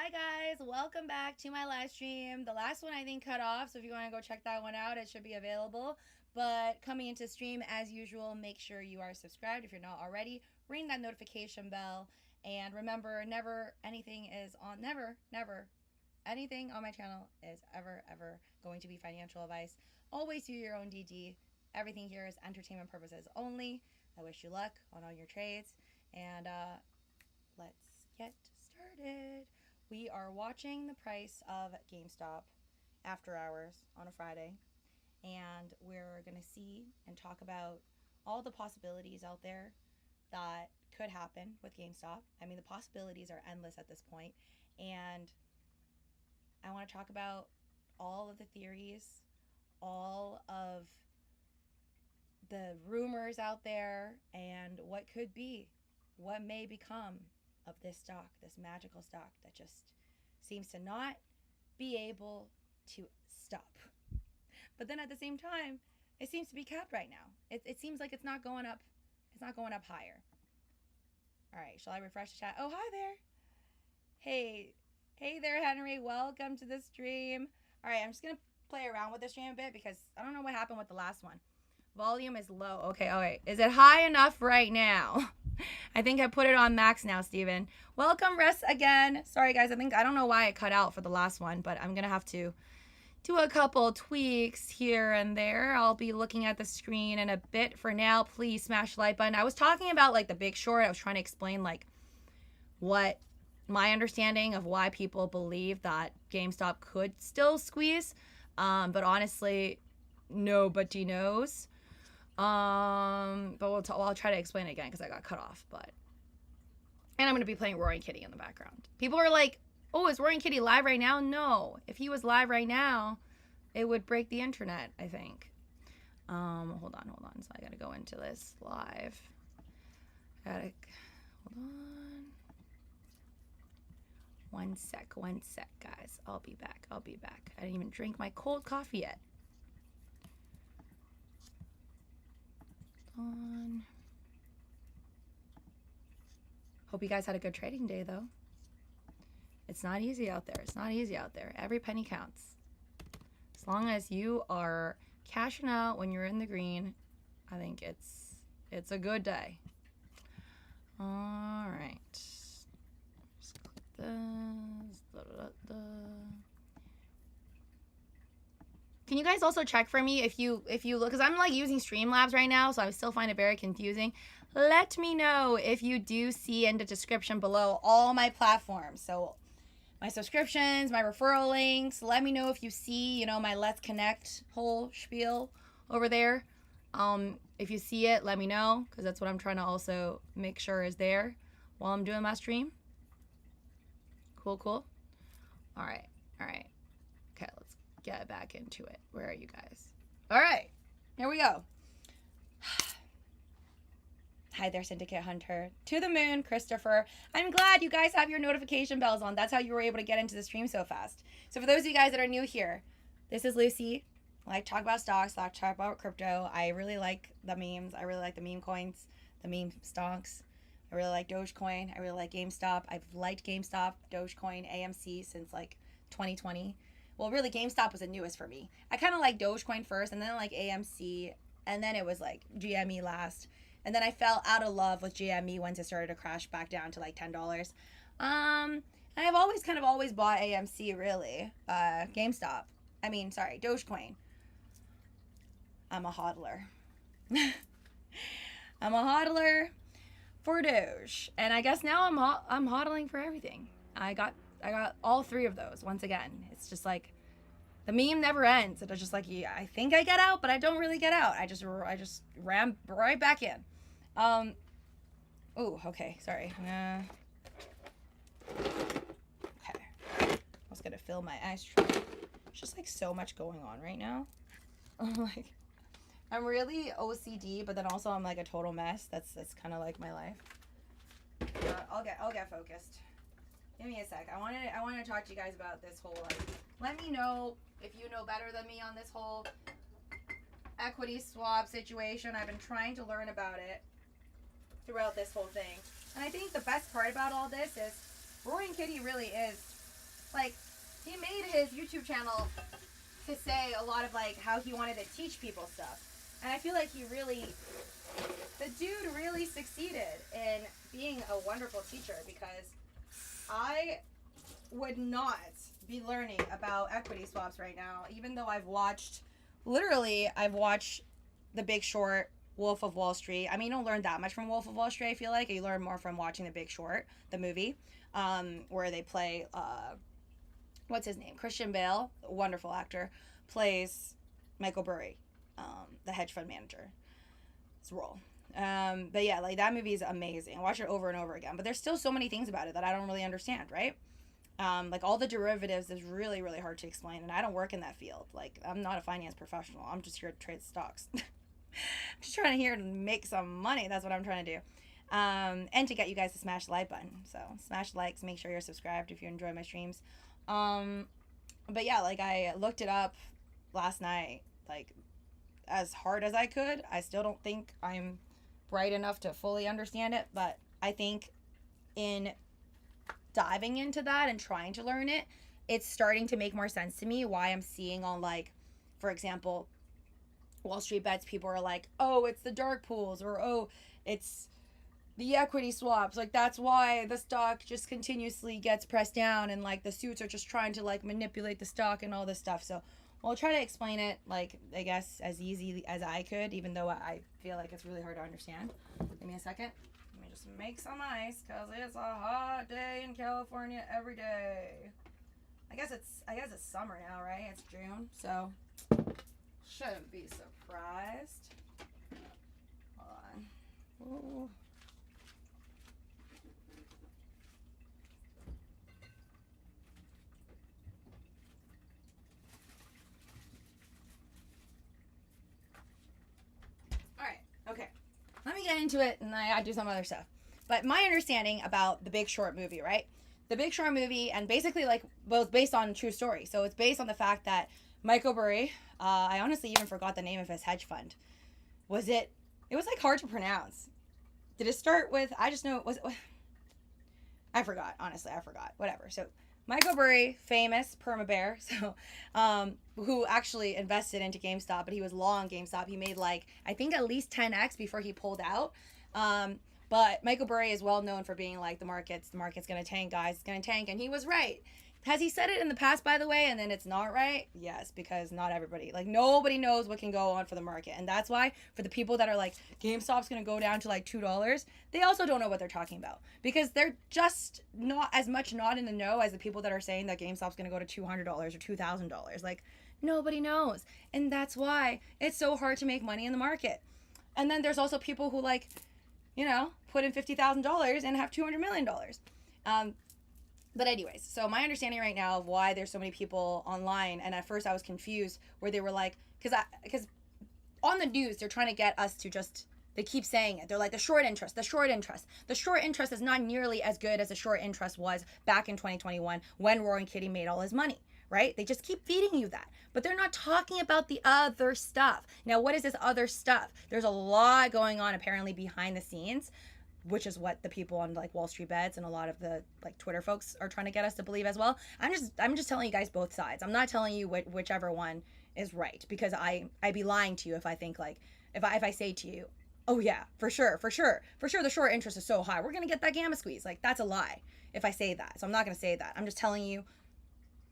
Hi guys, welcome back to my live stream. The last one I think cut off, so if you want to go check that one out, it should be available. But coming into stream as usual, make sure you are subscribed if you're not already. Ring that notification bell, and remember, never anything anything on my channel is ever going to be financial advice. Always do your own DD. Everything here is entertainment purposes only. I wish you luck on all your trades, and let's get started. We are watching the price of GameStop after hours on a Friday, and we're going to see and talk about all the possibilities out there that could happen with GameStop. I mean, the possibilities are endless at this point, and I want to talk about all of the theories, all of the rumors out there, and what could be, what may become of this stock, this magical stock that just seems to not be able to stop. But then at the same time, it seems to be capped right now. It seems like it's not going up. It's not going up higher. All right, shall I refresh the chat? Oh, hi there. Hey there, Henry. Welcome to the stream. All right, I'm just gonna play around with the stream a bit because I don't know what happened with the last one. Volume is low. Okay, all right. Is it high enough right now? I think I put it on max now, Steven. Welcome, Russ, again. Sorry, guys. I don't know why it cut out for the last one, but I'm going to have to do a couple tweaks here and there. I'll be looking at the screen in a bit. For now, please smash the like button. I was talking about, like, the Big Short. I was trying to explain, like, what my understanding of why people believe that GameStop could still squeeze. But honestly, nobody knows. But I'll try to explain it again because I got cut off. And I'm going to be playing Roaring Kitty in the background. People are like, oh, is Roaring Kitty live right now? No. If he was live right now, it would break the internet, I think. Hold on. So I got to go into this live. Hold on. One sec, guys. I'll be back. I didn't even drink my cold coffee yet. On. Hope you guys had a good trading day, though. It's not easy out there. Every penny counts. As long as you are cashing out when you're in the green, I think it's a good day. All right. Just click this. Can you guys also check for me if you look, because I'm like using Streamlabs right now, so I still find it very confusing. Let me know if you do see in the description below all my platforms. So my subscriptions, my referral links. Let me know if you see, my Let's Connect whole spiel over there. If you see it, let me know, because that's what I'm trying to also make sure is there while I'm doing my stream. Cool. All right. Okay, let's get back into it. Where are you guys? All right, here we go. Hi there, Syndicate Hunter. To the moon, Christopher. I'm glad you guys have your notification bells on. That's how you were able to get into the stream so fast. So for those of you guys that are new here, this is Lucy. I like to talk about stocks, I like to talk about crypto. I really like the memes. I really like the meme coins, the meme stonks. I really like Dogecoin. I really like GameStop. I've liked GameStop, Dogecoin, AMC since like 2020. Well, really, GameStop was the newest for me. I kind of like Dogecoin first, and then like AMC, and then it was like GME last. And then I fell out of love with GME once it started to crash back down to like $10. And I've always bought AMC, really. Dogecoin. I'm a hodler. I'm a hodler for Doge. And I guess now I'm hodling for everything. I got all three of those once again. It's just like the meme never ends. It's just like, yeah, I think I get out, but I don't really get out. I just ram right back in. Ooh, okay, sorry. Okay. I was gonna fill my ice tray. There's just like so much going on right now. I'm really OCD, but then also I'm like a total mess. That's kind of like my life. I'll get focused. Give me a sec. I wanted to talk to you guys about this whole, let me know if you know better than me on this whole equity swap situation. I've been trying to learn about it throughout this whole thing. And I think the best part about all this is Roaring Kitty really is like, he made his YouTube channel to say a lot of, like, how he wanted to teach people stuff. And I feel like the dude really succeeded in being a wonderful teacher, because I would not be learning about equity swaps right now, even though I've watched The Big Short, Wolf of Wall Street. I mean, you don't learn that much from Wolf of Wall Street, I feel like. You learn more from watching The Big Short, the movie, where they play, what's his name? Christian Bale, wonderful actor, plays Michael Burry, the hedge fund manager. His role. But yeah, like, that movie is amazing. I watch it over and over again. But there's still so many things about it that I don't really understand, right? Like, all the derivatives is really, really hard to explain. And I don't work in that field. Like, I'm not a finance professional. I'm just here to trade stocks. I'm just trying to make some money. That's what I'm trying to do. And to get you guys to smash the like button. So smash likes. Make sure you're subscribed if you enjoy my streams. But yeah, like, I looked it up last night, like, as hard as I could. I still don't think I'm bright enough to fully understand it, but I think in diving into that and trying to learn it, it's starting to make more sense to me why I'm seeing on, like, for example, Wall Street Bets, people are like, oh, it's the dark pools, or oh, it's the equity swaps, like, that's why the stock just continuously gets pressed down, and, like, the suits are just trying to, like, manipulate the stock and all this stuff. So I'll try to explain it, like, I guess as easy as I could, even though I feel like it's really hard to understand. Give me a second. Let me just make some ice, because it's a hot day in California every day. I guess it's summer now, right? It's June, so shouldn't be surprised. Hold on. Ooh. Okay, let me get into it, and I gotta do some other stuff. But my understanding about The Big Short movie, right? The Big Short movie, and basically, like, well, it's based on a true story. So it's based on the fact that Michael Burry, I honestly even forgot the name of his hedge fund. It was, like, hard to pronounce. Did it start with, I just know, I forgot, honestly, I forgot. Whatever. So Michael Burry, famous perma bear, so who actually invested into GameStop, but he was long GameStop. He made, like, I think at least 10x before he pulled out. But Michael Burry is well known for being like, the market's gonna tank, guys. It's gonna tank, and he was right. Has he said it in the past, by the way, and then it's not right? Yes, because not everybody, like, nobody knows what can go on for the market. And that's why, for the people that are like, GameStop's going to go down to, like, $2, they also don't know what they're talking about. Because they're just not as much not in the know as the people that are saying that GameStop's going to go to $200 or $2,000. Like, nobody knows. And that's why it's so hard to make money in the market. And then there's also people who, like, you know, put in $50,000 and have $200 million. But anyways, so my understanding right now of why there's so many people online, and at first I was confused, where they were like, because on the news, they're trying to get us to just, they keep saying it. They're like, the short interest. The short interest is not nearly as good as the short interest was back in 2021 when Roaring Kitty made all his money, right? They just keep feeding you that. But they're not talking about the other stuff. Now, what is this other stuff? There's a lot going on apparently behind the scenes, which is what the people on, like, Wall Street Bets and a lot of the, like, Twitter folks are trying to get us to believe as well. I'm just telling you guys both sides. I'm not telling you whichever one is right, because I'd be lying to you if I think, like, if I say to you, oh yeah, for sure the short interest is so high, we're gonna get that gamma squeeze. Like, that's a lie if I say that. So I'm not gonna say that. I'm just telling you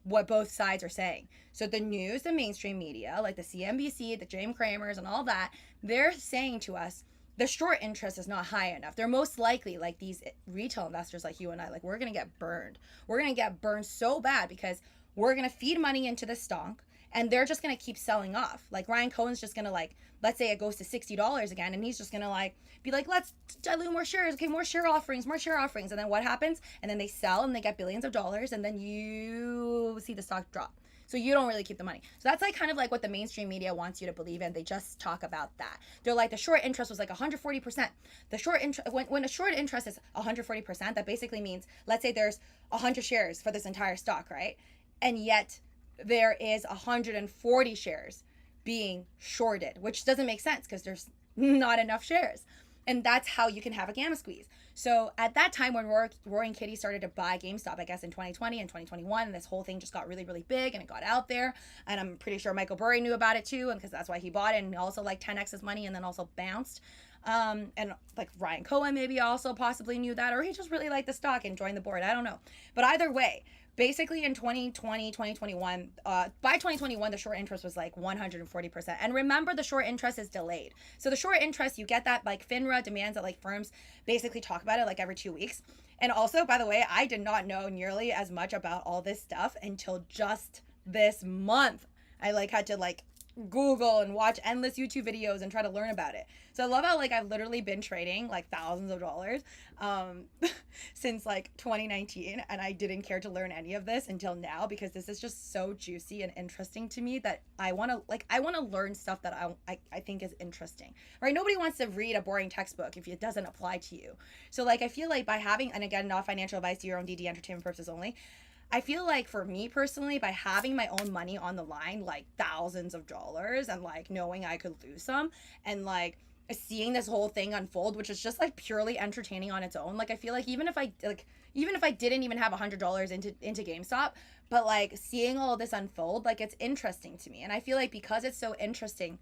what both sides are saying. So the news, the mainstream media, like the CNBC, the James Cramers, and all that, they're saying to us, the short interest is not high enough. They're most likely, like, these retail investors like you and I, like, we're going to get burned. We're going to get burned so bad because we're going to feed money into the stock, and they're just going to keep selling off. Like, Ryan Cohen's just going to, like, let's say it goes to $60 again, and he's just going to, like, be like, let's dilute more shares. Okay, more share offerings. And then what happens? And then they sell, and they get billions of dollars, and then you see the stock drop. So you don't really keep the money. So that's, like, kind of like what the mainstream media wants you to believe in. They just talk about that. They're like, the short interest was like 140%. The short interest, when a short interest is 140%, that basically means, let's say there's 100 shares for this entire stock, right? And yet there is 140 shares being shorted, which doesn't make sense because there's not enough shares. And that's how you can have a gamma squeeze. So at that time when Roaring Kitty started to buy GameStop, I guess in 2020 and 2021, this whole thing just got really, really big and it got out there. And I'm pretty sure Michael Burry knew about it too, and because that's why he bought it, and also like 10x his money and then also bounced. And like Ryan Cohen maybe also possibly knew that, or he just really liked the stock and joined the board. I don't know. But either way, basically in 2020, 2021, by 2021, the short interest was like 140%. And remember, the short interest is delayed. So the short interest, you get that like FINRA demands that like firms basically talk about it like every 2 weeks. And also, by the way, I did not know nearly as much about all this stuff until just this month. I like had to like Google and watch endless YouTube videos and try to learn about it. So I love how like I've literally been trading like thousands of dollars since like 2019, and I didn't care to learn any of this until now, because this is just so juicy and interesting to me that I want to learn stuff that I think is interesting. Right? Nobody wants to read a boring textbook if it doesn't apply to you. So like I feel like by having, and again, not financial advice, to your own DD entertainment purposes only, I feel like for me personally, by having my own money on the line, like thousands of dollars, and like knowing I could lose some, and like seeing this whole thing unfold, which is just like purely entertaining on its own. Like I feel like even if I didn't even have $100 into GameStop, but like seeing all of this unfold, like it's interesting to me. And I feel like because it's so interesting,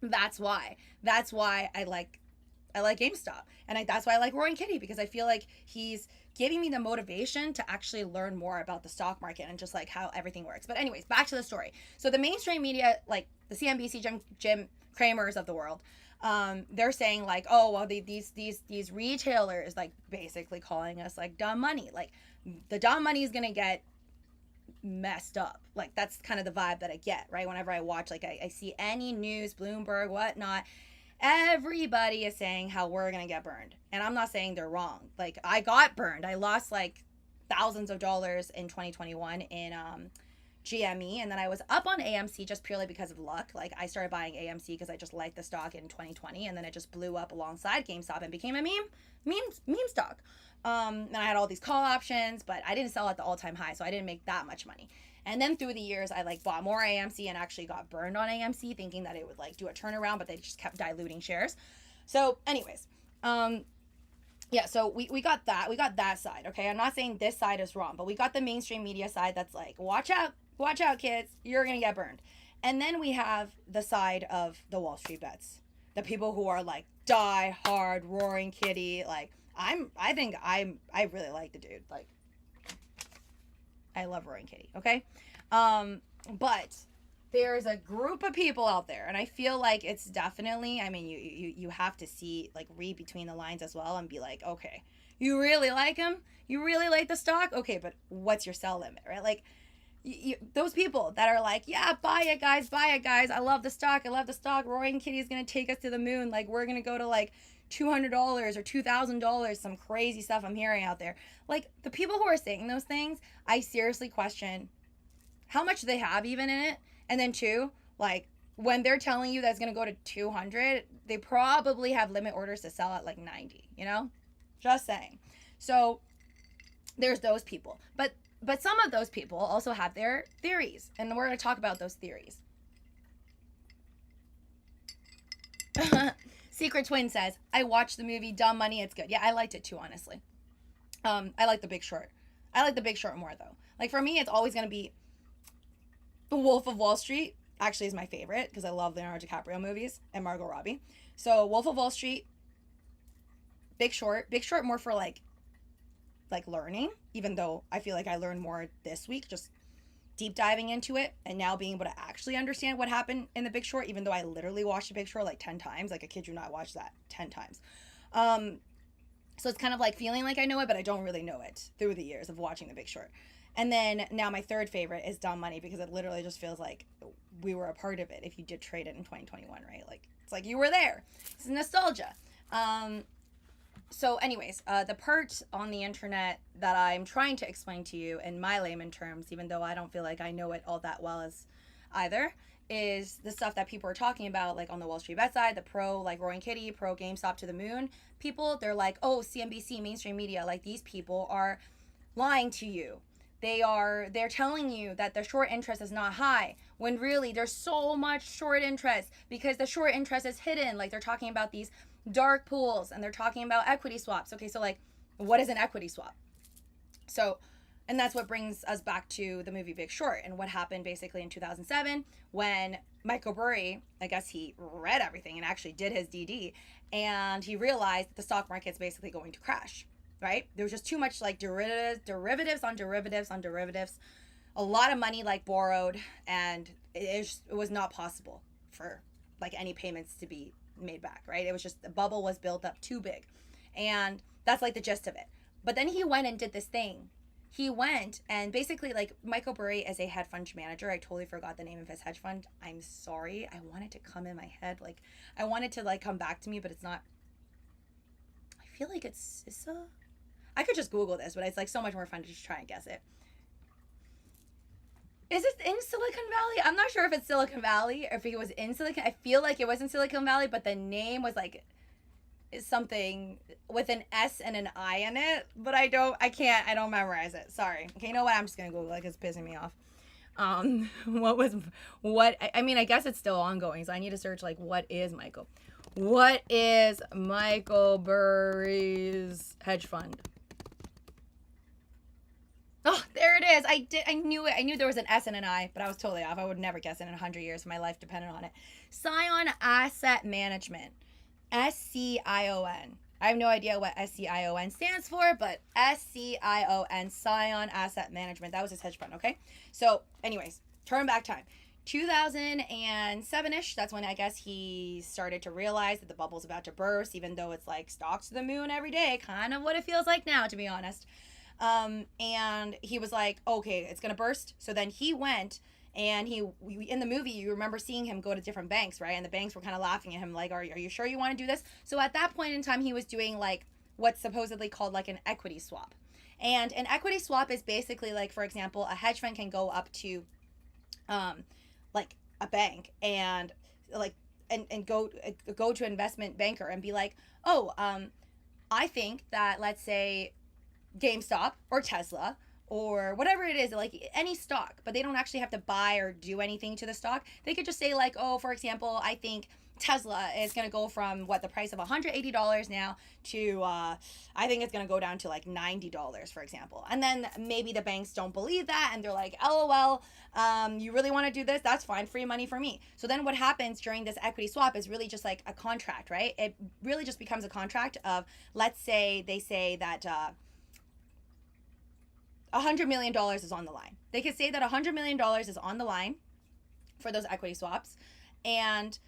that's why I like GameStop. And that's why I like Roaring Kitty, because I feel like he's giving me the motivation to actually learn more about the stock market and just like how everything works. But anyways, back to the story. So the mainstream media, like the CNBC, Jim Cramers of the world, they're saying like, oh, well, these retailers, like basically calling us like dumb money. Like the dumb money is going to get messed up. Like that's kind of the vibe that I get, right? Whenever I watch, like I see any news, Bloomberg, whatnot, everybody is saying how we're going to get burned. And I'm not saying they're wrong. Like I got burned. I lost like thousands of dollars in 2021 in GME, and then I was up on AMC just purely because of luck. Like I started buying AMC because I just liked the stock in 2020, and then it just blew up alongside GameStop and became a meme stock. And I had all these call options, but I didn't sell at the all-time high, so I didn't make that much money. And then through the years, I like bought more AMC and actually got burned on AMC, thinking that it would like do a turnaround, but they just kept diluting shares. So anyways, yeah, so we got that. We got that side, okay? I'm not saying this side is wrong, but we got the mainstream media side that's like, watch out, kids, you're going to get burned. And then we have the side of the Wall Street bets, the people who are like die hard Roaring Kitty. Like I really like the dude. Like I love Roaring Kitty, okay? But there's a group of people out there, and I feel like it's definitely, I mean, you have to see, like, read between the lines as well and be like, okay, you really like him? You really like the stock? Okay, but what's your sell limit, right? Like, those people that are like, yeah, buy it, guys. I love the stock. Roaring Kitty is going to take us to the moon. Like, we're going to go to, like, $200 or $2,000, some crazy stuff I'm hearing out there. Like, the people who are saying those things, I seriously question how much they have even in it. And then two, like, when they're telling you that's going to go to 200, they probably have limit orders to sell at like 90, you know? Just saying. So there's those people. But some of those people also have their theories, and we're going to talk about those theories. Secret Twin says, I watched the movie Dumb Money. It's good. Yeah, I liked it too, honestly. I like The Big Short. I like The Big Short more, though. Like, for me, it's always going to be The Wolf of Wall Street. Actually is my favorite because I love Leonardo DiCaprio movies and Margot Robbie. So Wolf of Wall Street, Big Short more for like learning, even though I feel like I learned more this week just deep diving into it and now being able to actually understand what happened in The Big Short, even though I literally watched The Big Short like 10 times. Like, I kid you not, watched that 10 times. So it's kind of like feeling like I know it, but I don't really know it through the years of watching The Big Short. And then now my third favorite is Dumb Money, because it literally just feels like we were a part of it if you did trade it in 2021, right? Like, it's like you were there. It's nostalgia. So anyways, the part on the internet that I'm trying to explain to you in my layman terms, even though I don't feel like I know it all that well as either, is the stuff that people are talking about, like on the Wall Street bet side, the pro, like Roaring Kitty, pro GameStop to the moon people. They're like, oh, CNBC, mainstream media, like these people are lying to you. They're telling you that the short interest is not high, when really there's so much short interest because the short interest is hidden. Like, they're talking about these dark pools, and they're talking about equity swaps. Okay, so like, what is an equity swap? So, and that's what brings us back to the movie Big Short and what happened basically in 2007 when Michael Burry, I guess he read everything and actually did his DD, and he realized that the stock market's basically going to crash, right? There was just too much like derivatives on derivatives on derivatives, a lot of money like borrowed, and it was not possible for like any payments to be made back, right? It was just, the bubble was built up too big, and that's like the gist of it. But then he went and did this thing. He went and basically, like, Michael Burry is a hedge fund manager. I totally forgot the name of his hedge fund. I'm sorry. I wanted to come in my head. Like, I wanted to, like, come back to me, but it's not. I feel like it's CISA. I could just Google this, but it's, like, so much more fun to just try and guess it. Is it in Silicon Valley? I'm not sure if it's Silicon Valley or if it was in Silicon. I feel like it was in Silicon Valley, but the name was, like, something with an S and an I in it, but I don't memorize it. Sorry. Okay, you know what? I'm just gonna Google it. It's pissing me off. I mean, I guess it's still ongoing, so I need to search like what is Michael Burry's hedge fund? Oh, there it is. I knew it. I knew there was an S and an I, but I was totally off. I would never guess it in 100 years if my life depended on it. Scion Asset Management. SCION. I have no idea what SCION stands for, but SCION, Scion Asset Management. That was his hedge fund, okay? So, anyways, turn back time. 2007-ish, that's when I guess he started to realize that the bubble's about to burst, even though it's like stocks to the moon every day, kind of what it feels like now, to be honest. And he was like, okay, it's going to burst. So then he went, and in the movie, you remember seeing him go to different banks, right? And the banks were kind of laughing at him, like, are you sure you want to do this? So at that point in time, he was doing like what's supposedly called like an equity swap. And an equity swap is basically like, for example, a hedge fund can go up to like a bank and like and go to an investment banker and be like, oh, I think that, let's say, Gamestop or Tesla or whatever it is, like any stock, but they don't actually have to buy or do anything to the stock. They could just say like, oh, for example, I think Tesla is going to go from the price of $180 now to, I think it's going to go down to like $90, for example. And then maybe the banks don't believe that. And they're like, LOL, you really want to do this? That's fine. Free money for me. So then what happens during this equity swap is really just like a contract, right? It really just becomes a contract of, let's say they say that, $100 million is on the line. They could say that $100 million is on the line for those equity swaps. And